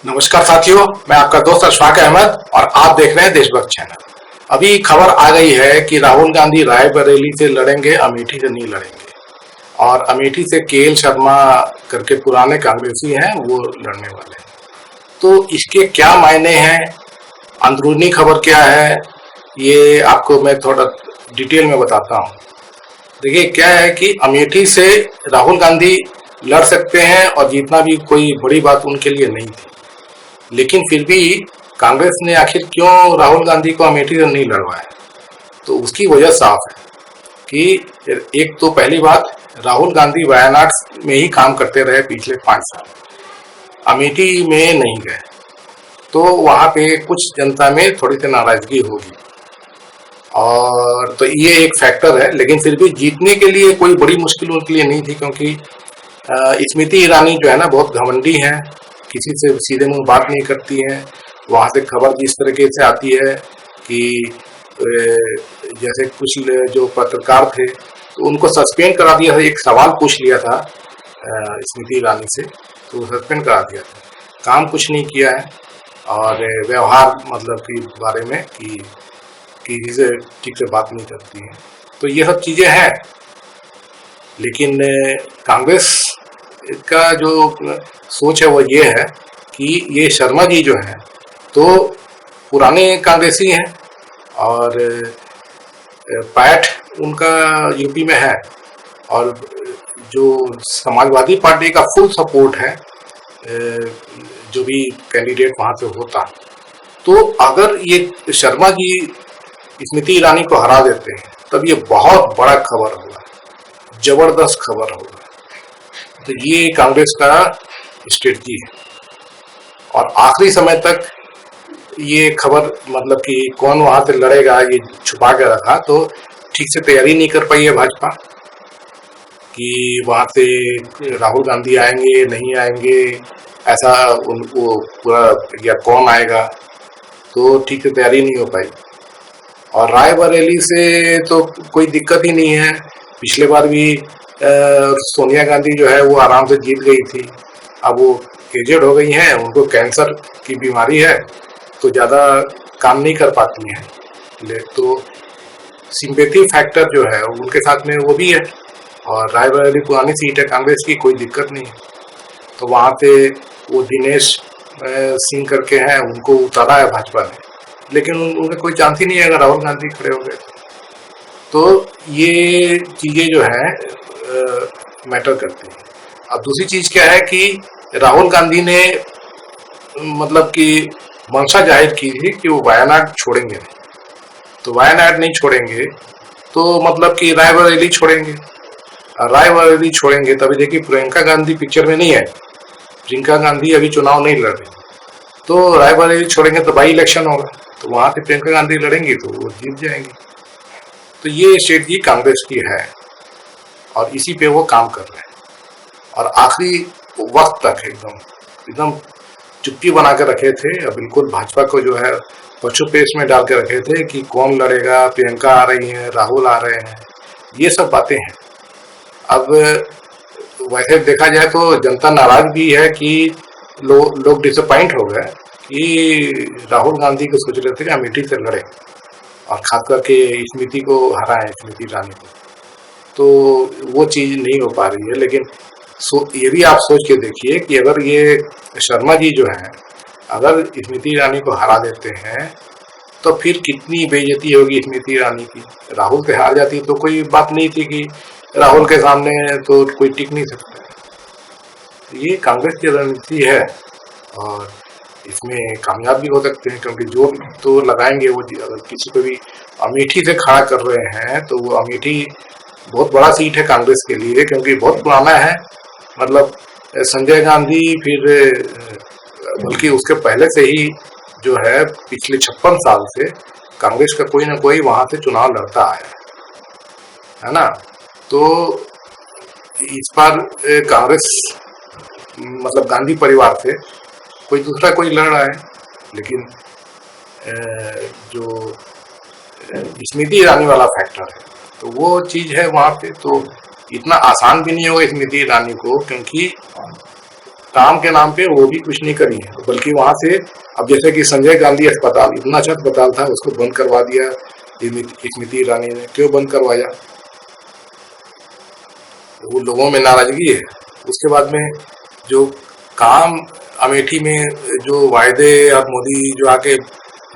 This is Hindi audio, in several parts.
नमस्कार साथियों, मैं आपका दोस्त अशफाक अहमद और आप देख रहे हैं देशभक्त चैनल। अभी खबर आ गई है कि राहुल गांधी रायबरेली से लड़ेंगे, अमेठी से नहीं लड़ेंगे। और अमेठी से केएल शर्मा करके पुराने कांग्रेसी हैं, वो लड़ने वाले हैं। तो इसके क्या मायने हैं, अंदरूनी खबर क्या है, ये आपको मैं थोड़ा डिटेल में बताता हूँ। देखिए क्या है कि अमेठी से राहुल गांधी लड़ सकते हैं और जीतना भी कोई बड़ी बात उनके लिए नहीं थी, लेकिन फिर भी कांग्रेस ने आखिर क्यों राहुल गांधी को अमेठी से नहीं लड़वाया, तो उसकी वजह साफ है कि एक तो पहली बात, राहुल गांधी वायनाड में ही काम करते रहे पिछले 5 साल, अमेठी में नहीं गए, तो वहां पे कुछ जनता में थोड़ी सी नाराजगी होगी और तो ये एक फैक्टर है। लेकिन फिर भी जीतने के लिए कोई बड़ी मुश्किल उनके लिए नहीं थी, क्योंकि स्मृति ईरानी जो है ना बहुत घमंडी है, किसी से सीधे मुंह बात नहीं करती हैं। वहाँ से खबर जिस तरीके से आती है कि जैसे कुछ जो पत्रकार थे तो उनको सस्पेंड करा दिया था, एक सवाल पूछ लिया था स्मृति ईरानी से, तो सस्पेंड करा दिया था, काम कुछ नहीं किया है। और व्यवहार मतलब कि बारे में कि किसी से ठीक से बात नहीं करती है, तो ये सब चीज़ें हैं। लेकिन कांग्रेस का जो सोच है वो ये है कि ये शर्मा जी जो हैं तो पुराने कांग्रेसी हैं और पैठ उनका यूपी में है और जो समाजवादी पार्टी का फुल सपोर्ट है, जो भी कैंडिडेट वहाँ से होता, तो अगर ये शर्मा जी स्मृति ईरानी को हरा देते हैं तब ये बहुत बड़ा खबर होगा, जबरदस्त खबर होगा। तो ये कांग्रेस का स्ट्रेटजी है और आखिरी समय तक ये खबर मतलब कि कौन वहां से लड़ेगा ये छुपा के रखा, तो ठीक से तैयारी नहीं कर पाई है भाजपा कि वहां से राहुल गांधी आएंगे नहीं आएंगे, ऐसा उनको पूरा या कौन आएगा, तो ठीक से तैयारी नहीं हो पाई। और रायबरेली से तो कोई दिक्कत ही नहीं है, पिछले बार भी सोनिया गांधी जो है वो आराम से जीत गई थी। अब वो एजेड हो गई हैं, उनको कैंसर की बीमारी है तो ज़्यादा काम नहीं कर पाती हैं, तो सिंपैथी फैक्टर जो है उनके साथ में वो भी है। और रायबरेली पुरानी सीट है कांग्रेस की, कोई दिक्कत नहीं है। तो वहाँ पे वो दिनेश सिंह करके हैं, उनको उतारा है भाजपा ने, लेकिन उनका कोई चांस ही नहीं है अगर राहुल गांधी खड़े हो गए तो ये चीज़ें जो है मैटर करती हैं। अब दूसरी चीज़ क्या है कि राहुल गांधी ने मतलब कि मंशा जाहिर की थी कि वो वायनाड छोड़ेंगे नहीं, तो वायनाड नहीं छोड़ेंगे तो मतलब कि रायबरेली छोड़ेंगे, रायबरेली छोड़ेंगे तभी देखिए प्रियंका गांधी पिक्चर में नहीं है, प्रियंका गांधी अभी चुनाव नहीं लड़ रही, तो रायबरेली छोड़ेंगे तो बाई इलेक्शन होगा, तो वहां से प्रियंका गांधी लड़ेंगी तो वो जीत जाएंगी। तो ये स्ट्रेटजी कांग्रेस की है और इसी पे वो काम कर रहे हैं और आखिरी वक्त तक एकदम एकदम चुप्पी बना के रखे थे, बिल्कुल भाजपा को जो है पशुपेश में डाल के रखे थे कि कौन लड़ेगा, प्रियंका आ रही है, राहुल आ रहे हैं, ये सब बातें हैं। अब वैसे देखा जाए तो जनता नाराज भी है कि लोग डिसअपॉइंट हो गए कि राहुल गांधी को सोच रहे थे कि अमेठी से लड़े और खास करके स्मृति को हराएं, स्मृति ईरानी को, तो वो चीज़ नहीं हो पा रही है। लेकिन ये भी आप सोच के देखिए कि अगर ये शर्मा जी जो हैं अगर स्मृति ईरानी को हरा देते हैं तो फिर कितनी बेइज्जती होगी स्मृति ईरानी की। राहुल से हार जाती तो कोई बात नहीं थी कि राहुल के सामने तो कोई टिक नहीं सकता। ये कांग्रेस की रणनीति है और इसमें कामयाब भी हो सकते हैं, क्योंकि जो तो लगाएंगे वो, अगर किसी को भी अमेठी से खड़ा कर रहे हैं तो वो अमेठी बहुत बड़ा सीट है कांग्रेस के लिए, क्योंकि बहुत पुराना है, मतलब संजय गांधी फिर बल्कि उसके पहले से ही जो है पिछले 56 साल से कांग्रेस का कोई ना कोई वहां से चुनाव लड़ता आया है ना। तो इस बार कांग्रेस मतलब गांधी परिवार से कोई दूसरा कोई लड़ रहा है, लेकिन जो स्मृति ईरानी वाला फैक्टर है तो वो चीज है वहां पे, तो इतना आसान भी नहीं होगा स्मृति ईरानी को, क्योंकि काम के नाम पे वो भी कुछ नहीं करी है, बल्कि वहां से अब जैसे कि संजय गांधी अस्पताल, इतना अच्छा अस्पताल था, उसको बंद करवा दिया स्मृति ईरानी ने। क्यों बंद करवाया? वो लोगों में नाराजगी है। उसके बाद में जो काम अमेठी में जो वायदे अब मोदी जो आके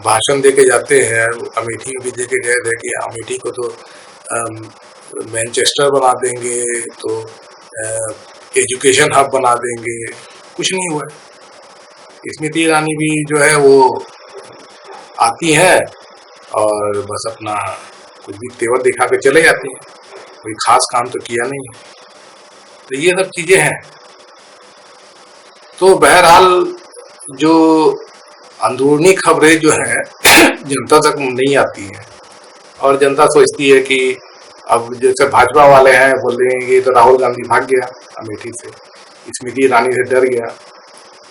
भाषण दे के जाते हैं, अमेठी भी दे के गए थे कि अमेठी को तो मैनचेस्टर बना देंगे, तो एजुकेशन हब बना देंगे, कुछ नहीं हुआ। स्मृति ईरानी भी जो है वो आती है और बस अपना कुछ भी तेवर दिखा के चले जाती हैं, कोई खास काम तो किया नहीं है। तो ये सब चीजें हैं। तो बहरहाल जो अंदरूनी खबरें जो हैं जनता तक नहीं आती हैं, और जनता सोचती है कि अब जैसे भाजपा वाले हैं बोल देंगे तो राहुल गांधी भाग गया अमेठी से, स्मृति ईरानी से डर गया,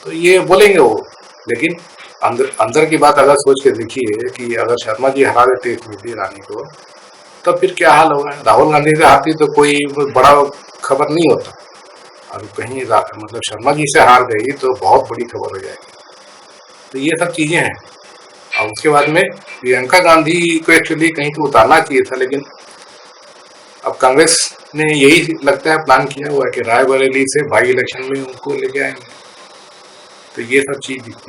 तो ये बोलेंगे वो। लेकिन अंदर की बात अगर सोच के देखिए कि अगर शर्मा जी हरा देते स्मृति ईरानी को, तब फिर क्या हाल होगा। राहुल गांधी से हारती तो कोई बड़ा खबर नहीं होता, और कहीं मतलब शर्मा जी से हार गई तो बहुत बड़ी खबर हो जाएगी। तो ये सब चीजें हैं। और उसके बाद में प्रियंका गांधी को एक्चुअली कहीं तो उतारना चाहिए था, लेकिन अब कांग्रेस ने यही लगता है प्लान किया हुआ है कि रायबरेली से बाई इलेक्शन में उनको लेके आएंगे। तो ये सब चीज दिखती है।